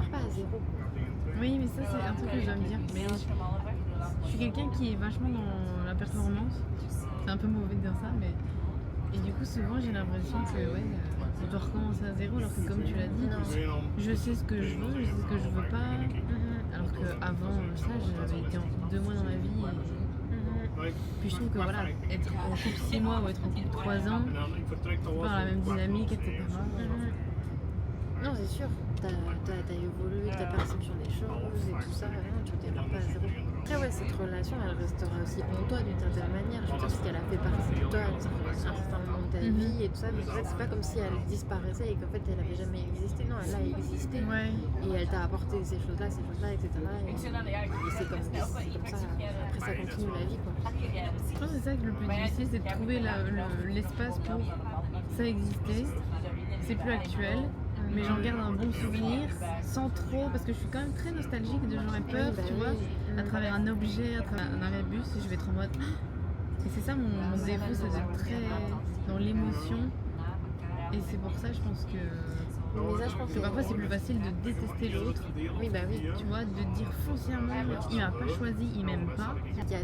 démarre pas à zéro. Oui, mais ça, c'est un truc que je dois me dire. Mais je suis quelqu'un qui est vachement dans la performance. C'est un peu mauvais de dire ça, mais. Et du coup, souvent, j'ai l'impression que on doit recommencer à zéro, alors que, comme tu l'as dit, je sais ce que je veux, je sais ce que je veux pas. Alors qu'avant ça, j'avais été en couple 2 mois dans ma vie. Puis je trouve que voilà, être en couple 6 mois ou être en couple 3 ans, pas dans la même dynamique, etc. Non, c'est sûr, t'as évolué ta perception des choses et tout ça, non, tu démarres pas à zéro. Après, ouais, cette relation, elle restera aussi en toi d'une certaine manière. Je veux dire, parce qu'elle a fait partie de toi à un certain moment de ta vie et tout ça, mais en fait, c'est pas comme si elle disparaissait et qu'en fait, elle avait jamais existé. Non, elle a existé et elle t'a apporté ces choses-là, etc. Et c'est comme ça, après, ça continue la vie, quoi. Je pense que c'est ça que le plus difficile, c'est de trouver l'espace pour ça exister. C'est plus actuel. Mais j'en garde un bon souvenir, sans trop, parce que je suis quand même très nostalgique de j'aurais peur, tu vois, à travers un objet, à travers un arrêt-bus, et je vais être en mode. Et c'est ça mon défaut, c'est d'être très dans l'émotion. Et c'est pour ça, je pense que. Mais ça, je pense que parfois c'est plus facile de détester l'autre. Oui, bah oui. Tu vois, de dire foncièrement, il m'a pas choisi, il m'aime pas.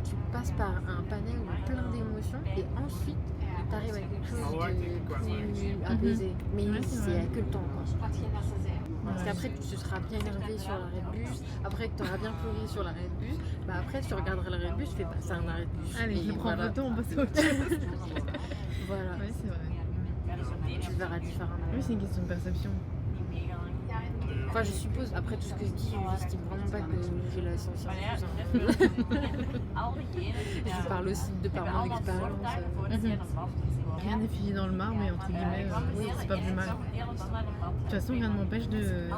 Tu passes par un panel de plein d'émotions, et ensuite, t'arrives à quelque chose de plus apaisé. Mais c'est que le temps, quoi. Parce qu'après, tu seras bien énervé sur l'arrêt de bus, après que tu auras bien pleuré sur l'arrêt de bus, bah après, tu regarderas l'arrêt de bus, tu fais passer un arrêt de bus. Allez, je prends le temps, on passe à autre chose. Voilà. Oui, c'est vrai. Tu le verras différemment. Oui, c'est une question de perception. Enfin, je suppose, après tout ce que je dis, j'estime vraiment pas que j'ai la science infuse. Je parle aussi de par mon expérience. Rien n'est figé dans le marbre, mais entre guillemets, c'est pas plus mal. De toute façon, rien ne m'empêche de.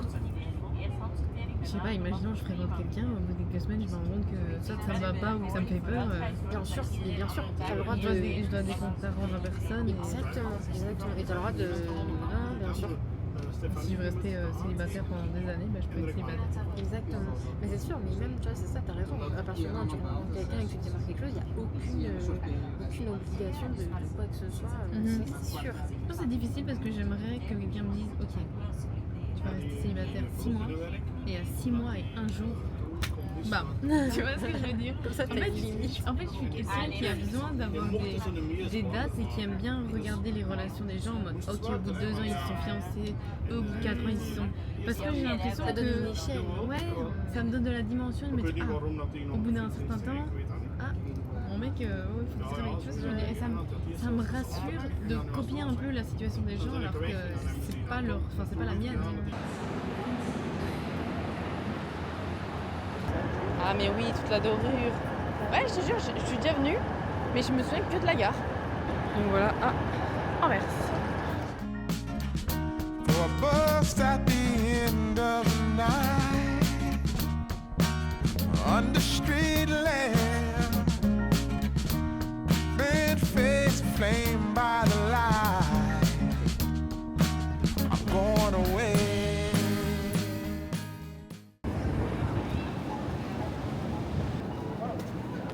Je sais pas, imaginons je fréquente quelqu'un, au bout de quelques semaines, je me rends compte que ça me va pas ou que ça me fait peur. Bien sûr, t'as le droit de. Je dois des comptes à rendre à personne. Exactement. Et t'as le droit de. Non, bien sûr. Si je veux rester célibataire pendant des années, je peux être célibataire. Exactement. Mais c'est sûr, mais même, tu vois, c'est ça, t'as raison. À partir du moment où tu rencontres quelqu'un et que tu démarres quelque chose, il n'y a aucune obligation de quoi que ce soit. C'est sûr. Je pense que c'est difficile parce que j'aimerais que quelqu'un me dise ok, tu vas rester célibataire 6 mois, et à 6 mois et 1 jour, bam. Tu vois ce que je veux dire? Comme ça, en fait, je suis quelqu'un qui a besoin d'avoir des dates et qui aime bien regarder les relations des gens en mode ok, au bout de 2 ans ils se sont fiancés, eux au bout de 4 ans ils se sont. Parce que j'ai l'impression ça donne une échelle. Ouais, ça me donne de la dimension de me dire au bout d'un certain temps, mon mec, il faut qu'il se réveille. Tu vois ce que je veux dire? Et ça me rassure de copier un peu la situation des gens alors que c'est pas la mienne. Ah mais oui, toute la dorure. Ouais, je te jure, je suis déjà venue, mais je me souviens que de la gare. Donc voilà, Anvers. For a bus at the end of the night, on the street lamp, bent face flame by the light, I'm going away.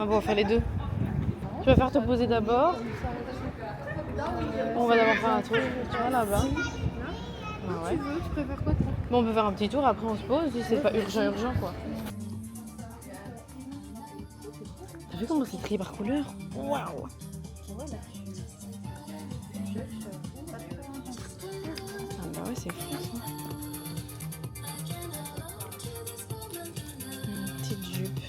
On va faire les deux. Tu vas faire te poser d'abord. On va d'abord faire un tour, tu vois, là-bas. Ah ouais. Tu préfères quoi, toi? Bon, on peut faire un petit tour, après on se pose, si c'est pas urgent quoi. T'as vu comment c'est trié par couleur? Waouh! Ah bah ouais, c'est fou ça. Une petite jupe.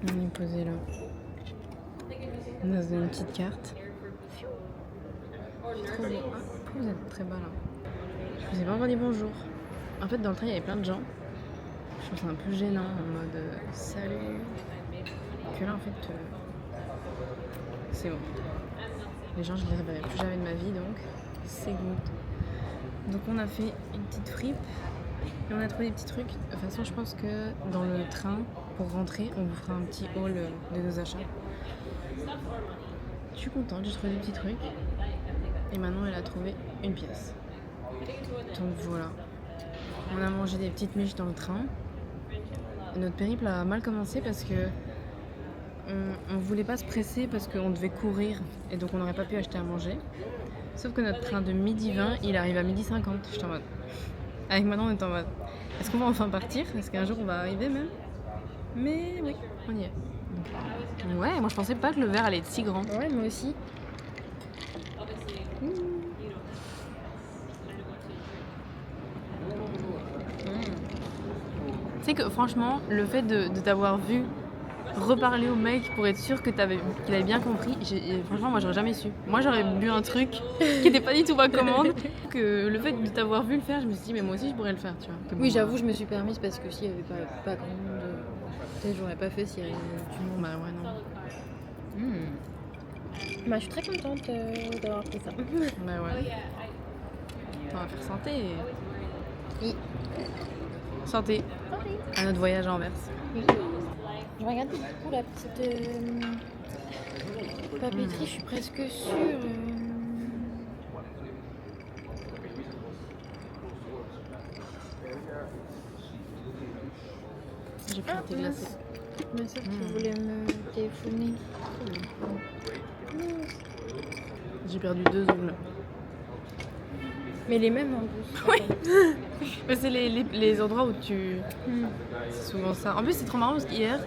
On est posé là. On a une petite carte. Trop beau. Pourquoi vous êtes très bas là? Je vous ai pas encore dit bonjour. En fait, dans le train, il y avait plein de gens. Je trouve ça un peu gênant en mode salut. Que là, en fait, c'est bon. Les gens, je les reverrai plus jamais de ma vie donc c'est good. Donc on a fait une petite fripe et on a trouvé des petits trucs. De toute façon, je pense que dans le train, pour rentrer, on vous fera un petit haul de nos achats. Je suis contente, j'ai trouvé des petits trucs. Et maintenant, elle a trouvé une pièce. Donc voilà. On a mangé des petites miches dans le train. Et notre périple a mal commencé parce que on voulait pas se presser parce qu'on devait courir et donc on n'aurait pas pu acheter à manger. Sauf que notre train de 12h20, il arrive à 12h50. J'étais en mode. Avec Manon, on est en mode. Est-ce qu'on va enfin partir? Est-ce qu'un jour on va arriver même? Mais oui, on y est. Ouais, moi je pensais pas que le verre allait être si grand. Ouais, moi aussi. Tu sais que franchement, le fait de t'avoir vu reparler au mec pour être sûr que qu'il avait bien compris, franchement, moi j'aurais jamais su. Moi j'aurais bu un truc qui était pas du tout ma commande. Que le fait de t'avoir vu le faire, je me suis dit, mais moi aussi je pourrais le faire, tu vois. Oui, j'avoue, je me suis permise parce que s'il y avait pas grand monde, peut-être j'aurais pas fait s'il y avait du monde. Bah ouais, non. Bah, je suis très contente d'avoir fait ça. Bah ouais. On va faire santé. Oui. Santé. À notre voyage à Anvers. Oui. Je regarde du coup la petite papeterie, je suis presque sûre. J'ai pris un thé glacé. Ma soeur qui voulait me téléphoner. J'ai perdu 2 ongles. Mais les mêmes en plus. Oui. Mais c'est les endroits où tu... C'est souvent ça. En plus, c'est trop marrant parce qu'hier,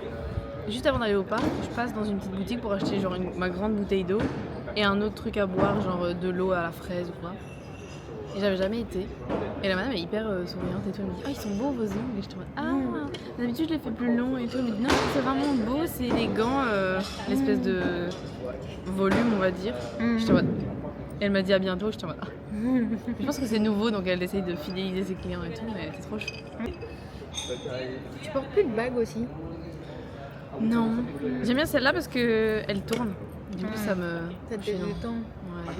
juste avant d'aller au parc, je passe dans une petite boutique pour acheter genre ma grande bouteille d'eau et un autre truc à boire, genre de l'eau à la fraise ou quoi. Et j'avais jamais été. Et la madame est hyper souriante et tout. Elle me dit, ils sont beaux vos ongles. Et je te dis, d'habitude je les fais plus longs et tout. Elle me dit, non, c'est vraiment beau, c'est élégant, l'espèce de volume, on va dire. Je te vois. Elle m'a dit à bientôt, je te vois. Je pense que c'est nouveau, donc elle essaye de fidéliser ses clients et tout, mais c'est trop chou. Tu portes plus de bague aussi? Non. J'aime bien celle-là parce qu'elle tourne. Du coup, ça me... Ça te détend. Ouais.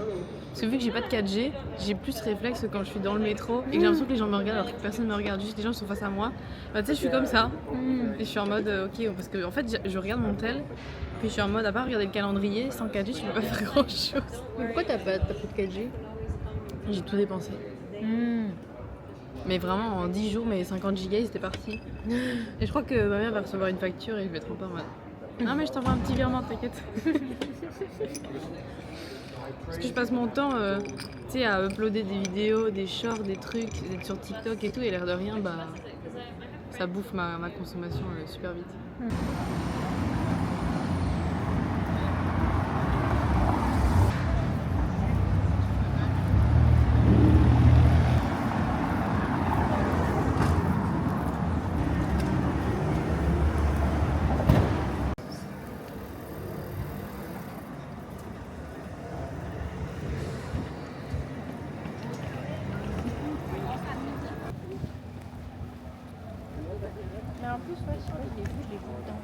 Parce que vu que j'ai pas de 4G, j'ai plus réflexe que quand je suis dans le métro et que j'ai l'impression que les gens me regardent alors que personne me regarde, juste les gens sont face à moi. Bah, tu sais, je suis comme ça. Et je suis en mode, ok, parce que en fait, je regarde mon tel, puis je suis en mode, à part regarder le calendrier, sans 4G, tu peux pas faire grand chose. Mais pourquoi t'as pas de 4G? J'ai tout dépensé. Mais vraiment, en 10 jours, mes 50 gigas, c'était parti. Et je crois que ma mère va recevoir une facture et je vais être trop pas mal. Non, mais je t'envoie un petit virement, t'inquiète. Parce que je passe mon temps tu sais, à uploader des vidéos, des shorts, des trucs, d'être sur TikTok et tout, et l'air de rien, bah, ça bouffe ma consommation super vite. Mais en plus, ouais, je sais pas, je l'ai vu dans...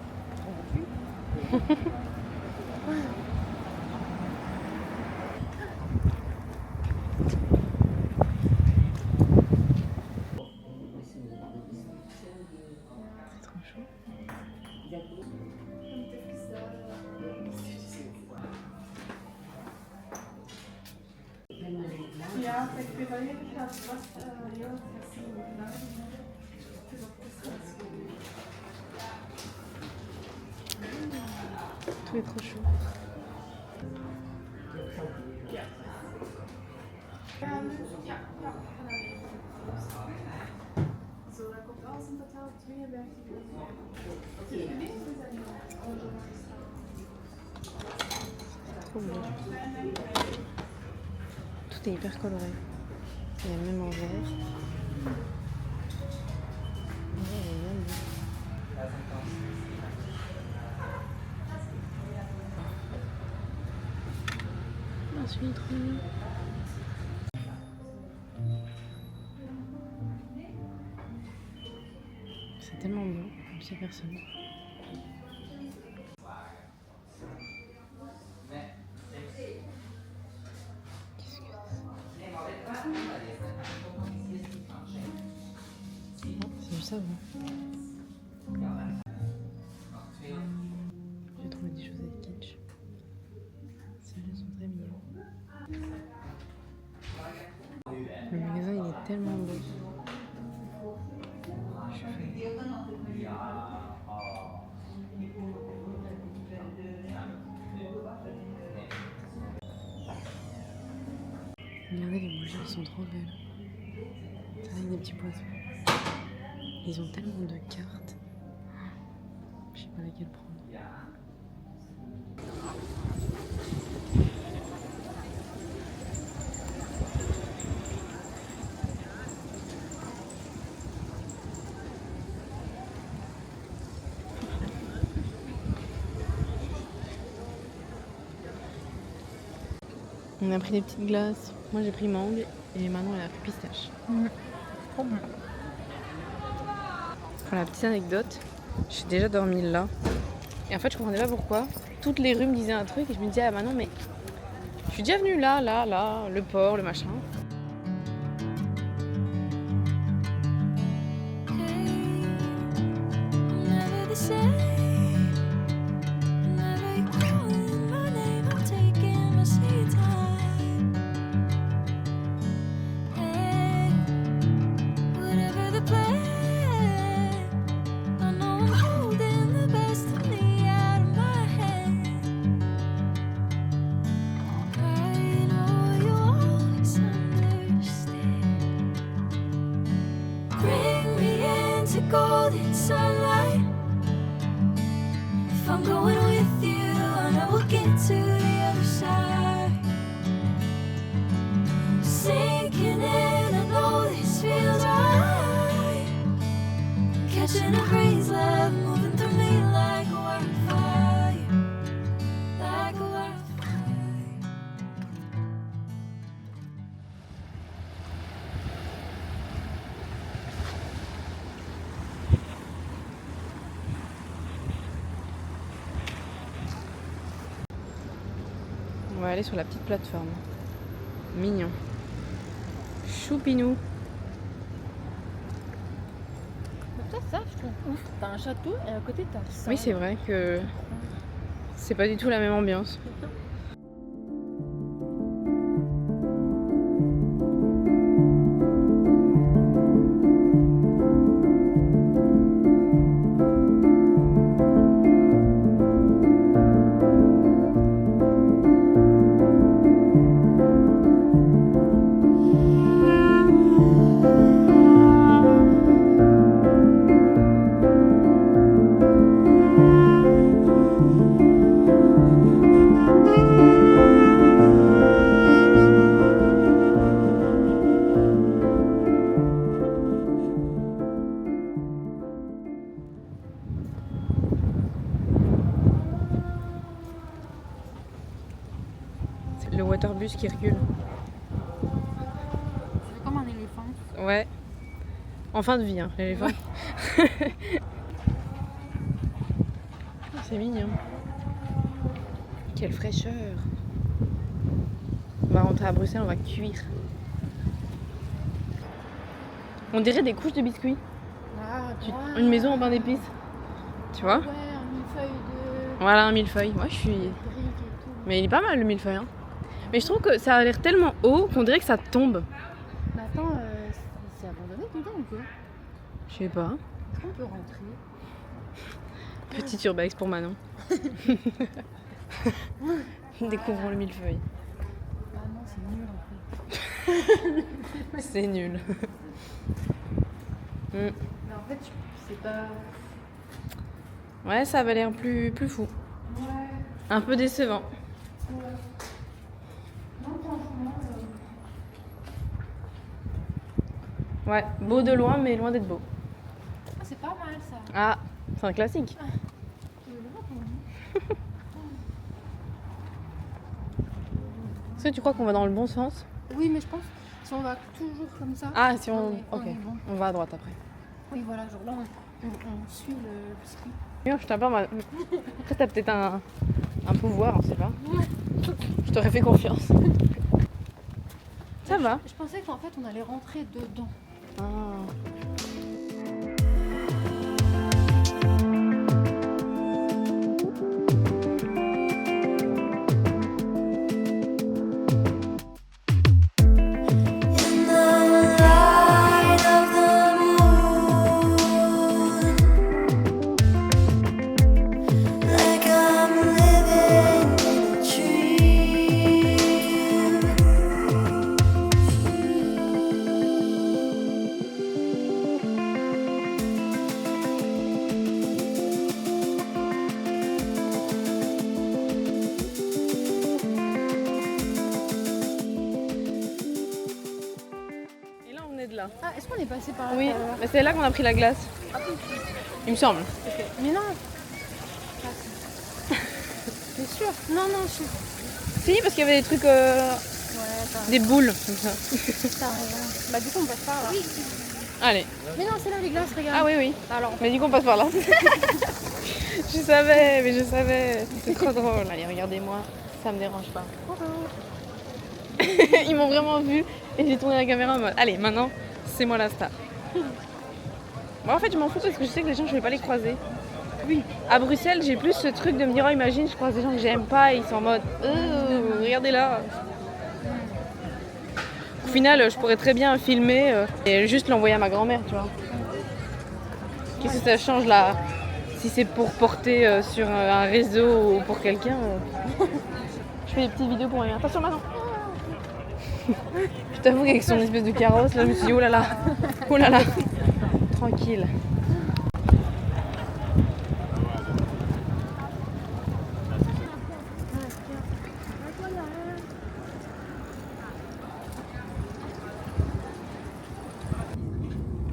C'est trop chaud. Tout est trop chaud. Trop beau. Tout est hyper coloré. Il y a même en vert. Ah, celui-là est trop mignon. C'est tellement beau, comme si personne. Qu'est-ce que c'est? ça va. J'ai trouvé des chaussettes kitsch. Celles-là sont très mignonnes. Le magasin il est tellement beau. Je suis fan. Regardez les bougies, elles sont trop belles. Ça avec des petits poissons. Ils ont tellement de cartes. Je sais pas laquelle prendre. On a pris des petites glaces. Moi j'ai pris mangue et Manon elle a pris pistache. Trop bon. Pour la petite anecdote, j'ai déjà dormi là. Et en fait je comprenais pas pourquoi. Toutes les rues me disaient un truc et je me disais ah Manon mais je suis déjà venue là, le port, le machin. Golden sunlight. If I'm going with you, I know we'll get to the other side. Sinking in, I know this feels right. Catching a breeze, love moving through me like a wildfire, like a wildfire. On va aller sur la petite plateforme. Mignon. Choupinou. Ça, je trouve ouf. T'as un château et à côté t'as ça. Oui, c'est vrai que c'est pas du tout la même ambiance. Le waterbus qui recule. C'est comme un éléphant. Ouais. En fin de vie, hein, l'éléphant. Ouais. C'est mignon. Quelle fraîcheur. On va rentrer à Bruxelles, on va cuire. On dirait des couches de biscuits. Ah, Une maison en pain d'épices. Tu vois? Ouais, un millefeuille de Voilà, un millefeuille. Ouais, je suis... briques et tout. Mais il est pas mal le millefeuille. Hein. Mais je trouve que ça a l'air tellement haut qu'on dirait que ça tombe. Mais attends, c'est abandonné tout le temps ou quoi? Je sais pas. Est-ce qu'on peut rentrer? Petit urbex pour Manon. Découvrons le millefeuille. Ah non, c'est nul en fait. C'est nul. Mais en fait, c'est pas... Ouais, ça avait l'air plus fou. Ouais. Un peu décevant. Ouais. Non, franchement... Ouais, beau de loin, mais loin d'être beau. Ah, c'est pas mal ça. Ah, c'est un classique. Est-ce que tu crois qu'on va dans le bon sens? Oui, mais je pense si on va toujours comme ça... Ah, si on... on Ok, est bon. on va à droite après. Oui, voilà, genre là, on suit le biscuit. Je t'ai pas mal. Après, t'as peut-être un pouvoir, on sait pas. Je t'aurais fait confiance. Ça va. Je pensais qu'en fait, on allait rentrer dedans. Ah. là. Ah, est-ce qu'on est passé par là? Oui, tout à l'heure? mais c'est là qu'on a pris la glace. Il me semble. Ok. Mais non. T'es sûr? Non, non, je suis. Si, parce qu'il y avait des trucs, Ouais, attends. des boules comme ça. T'as raison. Bah, du coup, on passe par là. Oui. Allez. Mais non, c'est là les glaces, regarde. Ah oui, oui. Alors, Mais du coup, on passe par là. Je savais, mais je savais. C'est trop drôle. Allez, regardez-moi. Ça me dérange pas. Ils m'ont vraiment vu et j'ai tourné la caméra en mode allez, maintenant, c'est moi la star. Moi, en fait, je m'en fous parce que je sais que les gens, je vais pas les croiser. Oui. À Bruxelles, j'ai plus ce truc de me dire oh, imagine, je croise des gens que j'aime pas et ils sont en mode regardez là. Au final, je pourrais très bien filmer et juste l'envoyer à ma grand-mère, tu vois. Qu'est-ce que ça change là? Si c'est pour porter sur un réseau ou pour quelqu'un. Je fais des petites vidéos pour rien. Attention maintenant. Je t'avoue qu'avec son espèce de carrosse, là, je me suis dit oh là là. Oh là là. Tranquille.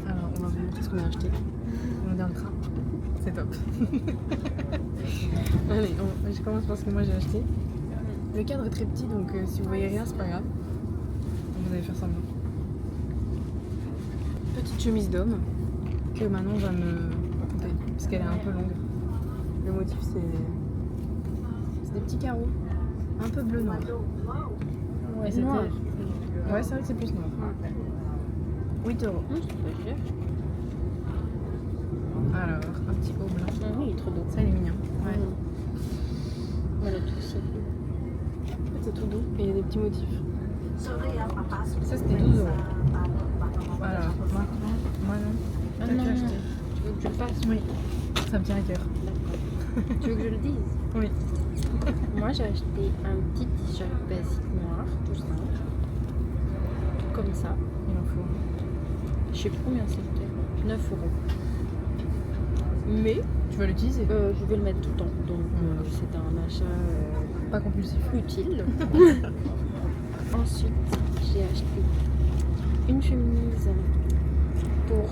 Alors, on va vous montrer ce qu'on a acheté. On est dans le train. C'est top. Allez, je commence par ce que moi j'ai acheté. Le cadre est très petit, donc si vous voyez rien, c'est pas grave. Vous allez faire semblant. Petite chemise d'homme que Manon va me couper parce qu'elle est un peu longue. Le motif c'est des petits carreaux, un peu bleu noir. ouais, Et c'était- noir. Ouais, c'est vrai que c'est plus noir. 8 €. C'est pas cher. Alors, un petit haut blanc. Oui, il est trop beau. Ça, il est mignon. Ouais. Voilà, tout ça. En fait, c'est tout doux et il y a des petits motifs. Ça, c'était 12 €. Voilà. Moi non. Ah Toi, non, tu as non. acheté. Tu veux que je le fasse? Oui. Ça me tient à cœur. Tu veux que je le dise? Oui. Moi, j'ai acheté un petit t-shirt basique noir, tout simple. Tout comme ça. Il en faut. Je sais plus combien c'était. 9 €. Mais Tu vas l'utiliser? je vais le mettre tout le temps. Donc, Voilà. c'est un achat Pas compulsif. utile. Ensuite, j'ai acheté une chemise pour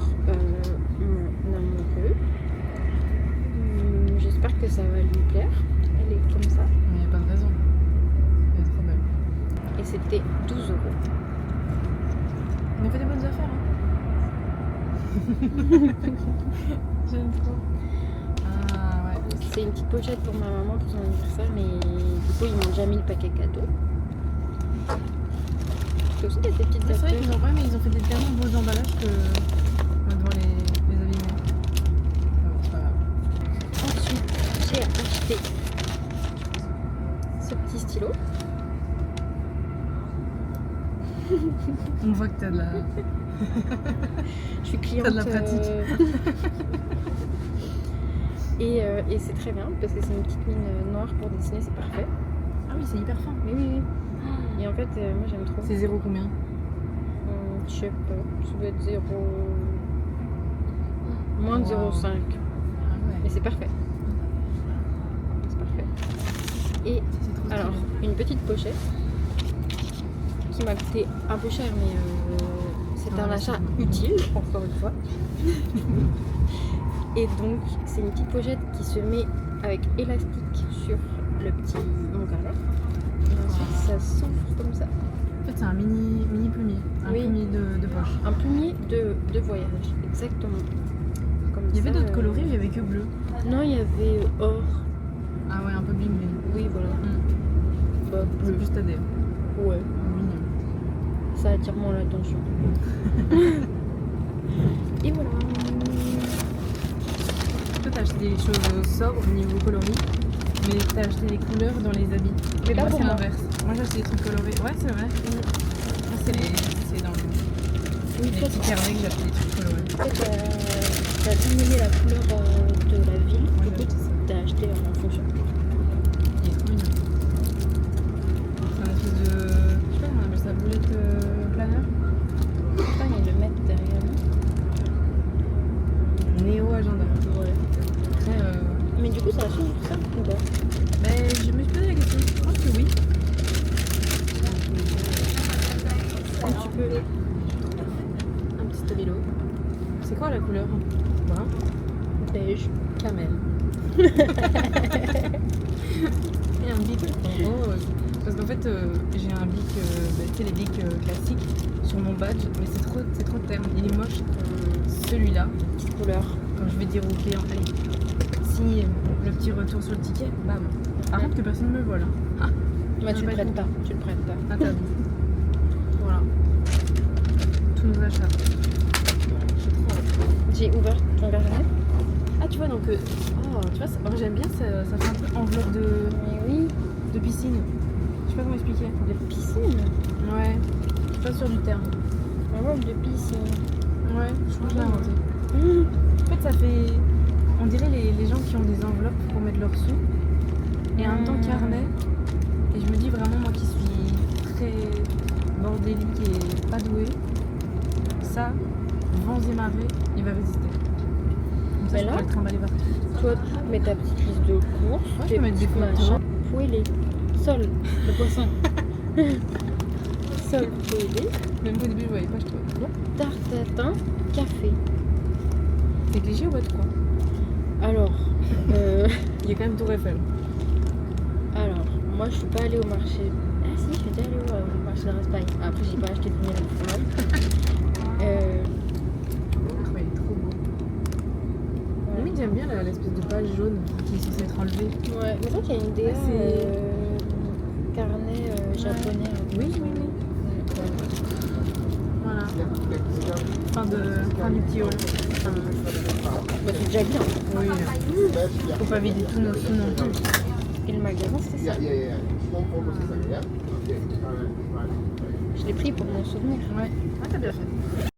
mon amoureux. J'espère que ça va lui plaire. Elle est comme ça. Mais il n'y a pas de raison. Elle est trop belle. Et c'était 12 €. On a fait des bonnes affaires, hein. J'aime trop. Ah ouais. C'est une petite pochette pour ma maman pour son anniversaire, mais du coup, ils m'ont déjà mis le paquet cadeau. C'est aussi des petites C'est vrai affaires. qu'ils ont, ouais, mais ils ont fait des tellement beaux emballages que on va devoir les abîmer. Bon, c'est pas grave. Ensuite, j'ai acheté ce petit stylo. On voit que t'as de la... Je suis cliente. T'as de la pratique. Et c'est très bien parce que c'est une petite mine noire pour dessiner, c'est parfait. Ah oui, c'est hyper fin. Mais oui, oui. Et en fait, moi j'aime trop. C'est 0 combien? Je sais pas, ça doit être 0. Moins de Wow. 0,5. Ah Mais ouais. c'est parfait. C'est parfait. Et Ça, c'est trop stylé. alors, une petite pochette qui m'a coûté un peu cher, mais c'est Ah un ouais, achat c'est utile, encore une fois. Et donc, c'est une petite pochette qui se met avec élastique sur le petit montalet. Et ensuite, ça s'ouvre comme ça. En fait, c'est un mini plumier. Un Oui. plumier de poche. Un plumier de voyage, exactement. Comme Il y avait ça, d'autres coloris, il y avait que bleu. Non, il y avait or. Ah ouais, un peu bling bling. Oui, voilà. Bah, C'est bleu. plus tadé. Ouais, Mignon. ça attire moins l'attention. Et voilà. Toi, t'as acheté des choses sobres au niveau coloris, mais t'as acheté des couleurs dans les habits. Mais Et pas moi, pour c'est moi. l'inverse. Moi, j'ai acheté des trucs colorés. Ouais, c'est vrai. Moi, c'est dans Oui, les toi, petits carnets que j'ai acheté des trucs colorés. t'as bien aimé la couleur de la ville. Ouais, Du coup, t'as acheté en fonction. Il est trop mignon. C'est un espèce de... Je sais pas, on appelle ça boulette planeur. Putain, il y a le mètre derrière nous. Néo-agenda. Ouais. Très... Mais du coup, ça change ça ou pas? Ben, je me suis posé la question. Je pense que oui. Un petit C'est quoi la couleur? Brun. Beige. Camel. Et un bic rose. Parce qu'en fait, j'ai un bic, tu sais, les bics classiques sur mon badge, mais c'est trop terne. Il est moche. Celui-là, Couleur. quand je vais dire au client, allez, signe le petit retour sur le ticket, bam. Par contre, que personne ne me voit là. Ah, Moi, tu pas le prêtes du pas. Tu le prêtes pas. interdit. Voilà. Tous nos achats. J'ai trop hâte. J'ai ouvert ton verre. Ah, tu vois, donc, tu vois, j'aime bien, ça fait un peu enveloppe Mais oui. de piscine. Je sais pas comment expliquer. De piscine. Ouais, je suis pas sûre du terme. Enveloppe de piscine. Ouais, je crois que je l'ai inventé. En fait, ça fait. On dirait les gens qui ont des enveloppes pour mettre leurs sous. Et en même temps, carnet. Et je me dis vraiment, moi qui suis très bordélique et pas douée, ça, vents et marées, il va résister. Comme ça, Mais je là, pourrais le trimballer partout. Toi, tu mets ta petite liste de courses. Ouais, je tes peux mettre des petits photos. machins. Poêlé. Sol. Le poisson. Sol poêlé. Même au début, je voyais pas, je trouvais. Tarte tatin. Café. C'est cliché ou pas, quoi? Alors. Il y a quand même Tour Eiffel. Alors, moi je suis pas allée au marché. Ah si, je suis déjà allée au marché de Raspail. Après, j'ai pas acheté de miel au fromage. Ouais, il est trop beau. Limite, j'aime bien l'espèce de page jaune qui est censée être enlevée. Ouais, mais c'est vrai qu'il y a une DA c'est- carnet japonais. un peu. Oui. Voilà. Fin du petit haul. Bah, c'est déjà bien. Oui. Faut pas vider tous nos sous non plus. Et le magasin, c'est ça. Je l'ai pris pour mon souvenir. Ouais. Ah, t'as bien fait.